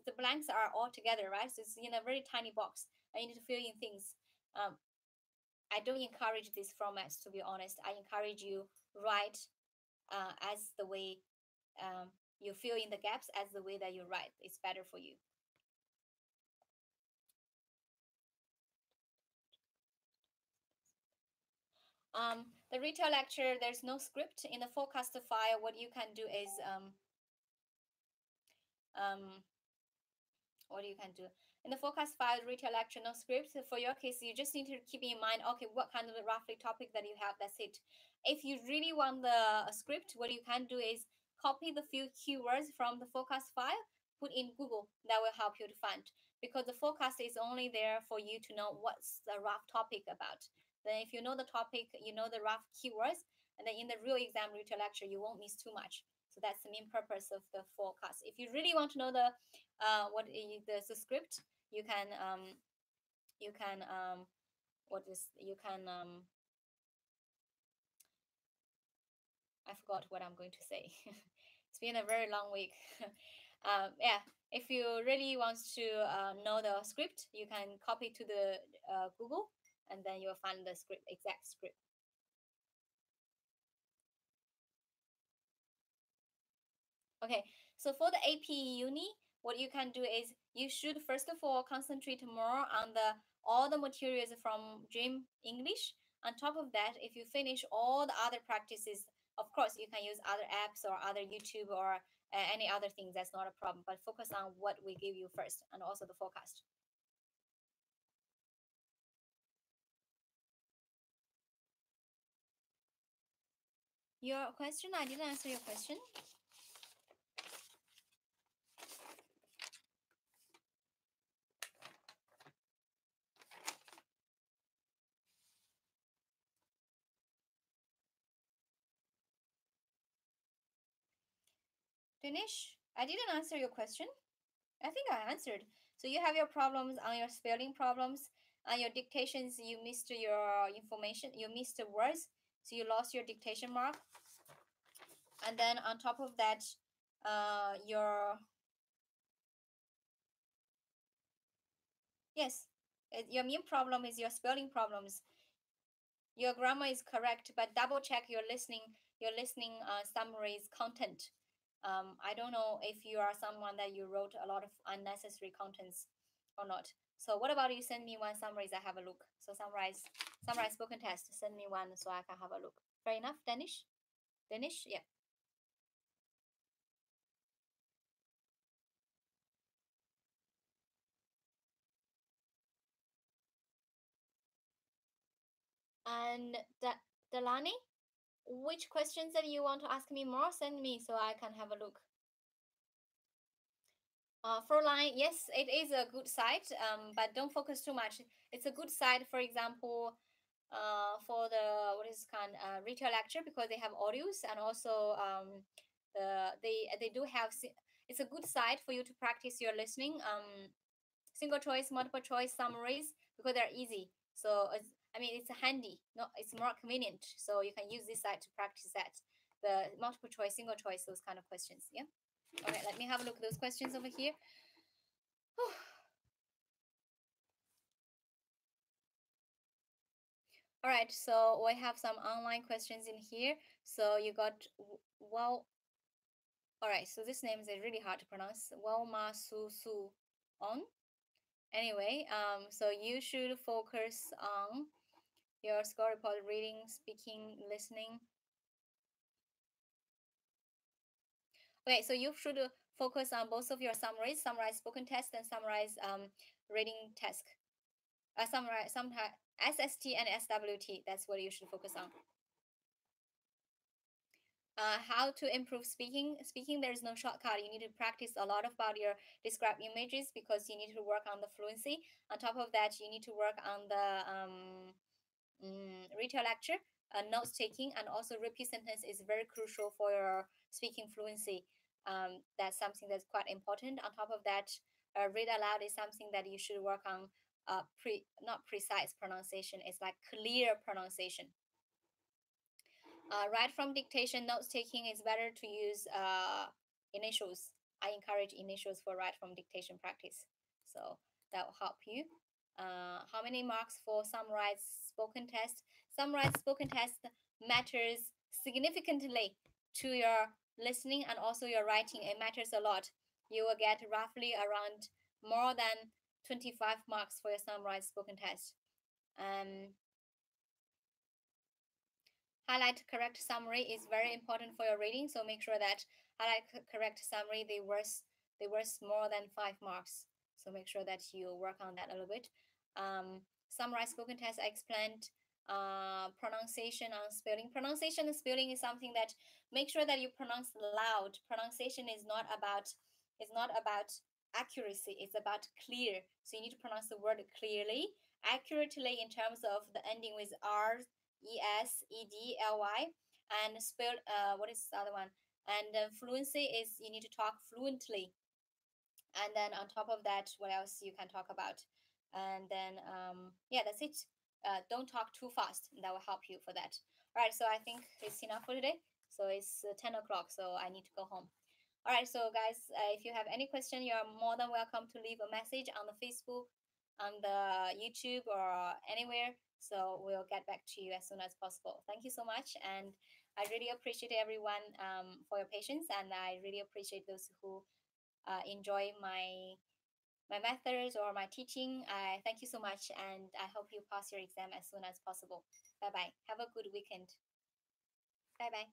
the blanks are all together, right? So it's in a very tiny box. and you need to fill in things. I don't encourage these formats, to be honest. I encourage you write as the way you fill in the gaps as the way that you write. It's better for you. The retail lecture, there's no script in the forecast file. What you can do is what you can do in the forecast file, retail lecture, no script. For your case, you just need to keep in mind, okay, what kind of roughly topic that you have. That's it. If you really want the script, what you can do is copy the few keywords from the forecast file, put in Google. That will help you to find, because the forecast is only there for you to know what's the rough topic about. Then if you know the topic, you know the rough keywords, and then in the real exam retail lecture, you won't miss too much. So that's the main purpose of the forecast. If you really want to know the what is the script, you can what is you can I forgot what I'm going to say. It's been a very long week. Yeah, if you really want to know the script, you can copy to the Google, and then you'll find the script, exact script. Okay, so for the AP Uni, what you can do is you should first of all concentrate more on all the materials from Dream English. On top of that, if you finish all the other practices, of course you can use other apps or other YouTube or any other things. That's not a problem. But focus on what we give you first, and also the forecast. Your question? I didn't answer your question. Finish? I didn't answer your question. I think I answered. So you have your problems on your spelling problems, on your dictations. You missed your information. You missed the words, so you lost your dictation mark. And then on top of that, your yes, your main problem is your spelling problems. Your grammar is correct, but double check your listening. Your listening summaries content. I don't know if you are someone that you wrote a lot of unnecessary contents or not. So what about you send me one summaries, I have a look. So summarize spoken test, send me one so I can have a look. Fair enough, Danish? Danish? Yeah. And Delani, which questions that you want to ask me more, send me so I can have a look. Froline, yes, it is a good site, but don't focus too much. It's a good site, for example, for the what is kind retail lecture, because they have audios, and also they do have it's a good site for you to practice your listening, single choice, multiple choice summaries, because they're easy. So I mean, it's handy, no, it's more convenient, so you can use this site to practice that, the multiple choice, single choice, those kind of questions. Yeah. Okay, let me have a look at those questions over here. All right, so we have some online questions in here. So you got, well, all right, so this name is really hard to pronounce. Walma Su Su On. Anyway, so you should focus on your score report, reading, speaking, listening. Okay, so you should focus on both of your summaries, summarize spoken test and summarize reading task. Summarize SST and SWT. That's what you should focus on. How to improve speaking. There's no shortcut. You need to practice a lot about your described images, because you need to work on the fluency. On top of that, you need to work on the retail lecture, notes taking, and also repeat sentence is very crucial for your speaking fluency. That's something that's quite important. On top of that, read aloud is something that you should work on. Not precise pronunciation, it's like clear pronunciation. Right from dictation, notes taking is better to use initials. I encourage initials for right from dictation practice. So that will help you. How many marks for summarized spoken test? Summarized spoken test matters significantly to your listening and also your writing. It matters a lot. You will get roughly around more than 25 marks for your summarized spoken test. Highlight correct summary is very important for your reading, so make sure that highlight correct summary they worth more than 5 marks. So make sure that you work on that a little bit. Summarize spoken test I explained. Pronunciation and spelling. Pronunciation and spelling is something that make sure that you pronounce loud. Pronunciation is not about accuracy. It's about clear. So you need to pronounce the word clearly, accurately in terms of the ending with R, ESEDLY, and spell. What is the other one? And fluency is you need to talk fluently. And then on top of that, what else you can talk about? And then yeah, that's it. Don't talk too fast. That will help you for that. All right. So I think it's enough for today. So it's 10 o'clock. So I need to go home. All right. So guys, if you have any question, you are more than welcome to leave a message on the Facebook, on the YouTube, or anywhere. So we'll get back to you as soon as possible. Thank you so much, and I really appreciate everyone for your patience, and I really appreciate those who enjoy my methods or my teaching. I thank you so much, and I hope you pass your exam as soon as possible. Bye bye. Have a good weekend. Bye bye.